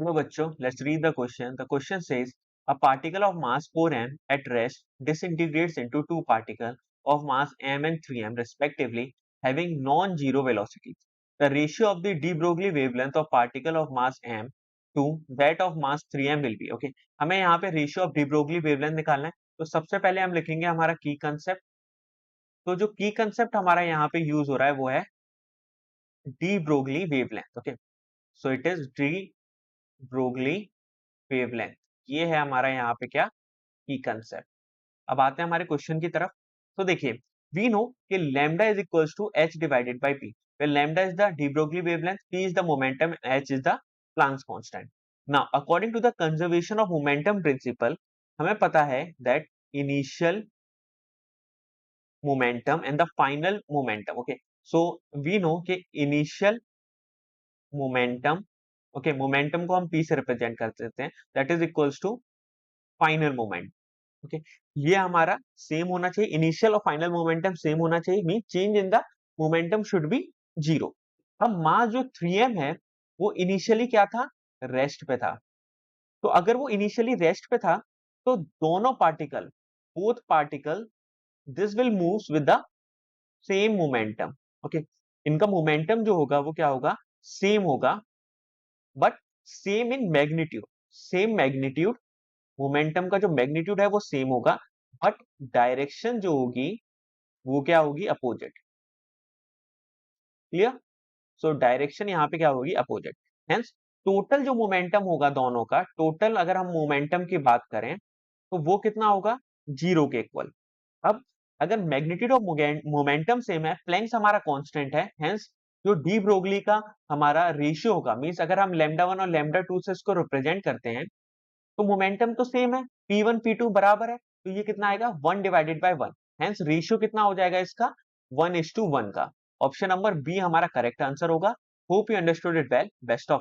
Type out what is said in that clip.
Hello बच्चों, let's read the question. The question says a particle of mass 4m at rest disintegrates into two particles of mass m and 3m respectively having non-zero velocities. The ratio of the de Broglie wavelength of particle of mass m to that of mass 3m will be. Okay, हमें यहाँ पे ratio of de Broglie wavelength निकालना है. तो सबसे पहले हम लिखेंगे हमारा की कंसेप्ट. तो जो की कंसेप्ट हमारा यहाँ पे यूज हो रहा है वो है de Broglie wavelength. Okay, so it is de Broglie wavelength. ये है हमारा यहाँ पे क्या की कंसेप्ट. अब आते हैं हमारे क्वेश्चन की तरफ. तो देखिए, वी नो कि lambda is equals to h divided by p, where lambda is the de Broglie wavelength, p is the momentum, h is the Planck's constant. Now according to the conservation of momentum principle, हमें पता है that initial momentum and the final momentum. Okay, so we know कि initial momentum, okay, momentum को हम p से represent कर देते हैं, that is equals to final moment. Okay, ये हमारा सेम होना चाहिए. इनिशियल और फाइनल मोमेंटम सेम होना चाहिए, mean change in the momentum should be zero. अब मास जो 3m है वो इनिशियली क्या था, रेस्ट पे था. तो अगर वो इनिशियली रेस्ट पे था तो दोनों particle, both particle, this will moves with the same momentum. Okay, इनका मोमेंटम जो होगा वो क्या होगा, सेम होगा, but same in magnitude. Same magnitude, momentum का जो मैग्नीट्यूड है वो सेम होगा, बट डायरेक्शन जो होगी वो क्या होगी, अपोजिट. क्लियर? सो डायरेक्शन यहाँ पे क्या होगी, अपोजिट. हेंस टोटल जो मोमेंटम होगा दोनों का, टोटल अगर हम मोमेंटम की बात करें तो वो कितना होगा, जीरो के इक्वल. अब अगर मैग्नीट्यूड ऑफ मोमेंटम सेम है, प्लैंक्स हमारा कांस्टेंट है, हेंस जो डी ब्रोगली का हमारा रेशियो होगा, मींस अगर हम लैम्डा 1 और लैम्डा 2 से इसको रिप्रेजेंट करते हैं तो मोमेंटम तो सेम है, P1 P2 बराबर है, तो ये कितना आएगा, 1 डिवाइडेड बाय 1. हेंस रेशियो कितना हो जाएगा इसका, 1:1 का. ऑप्शन नंबर बी हमारा करेक्ट आंसर होगा. Hope you understood it well. Best of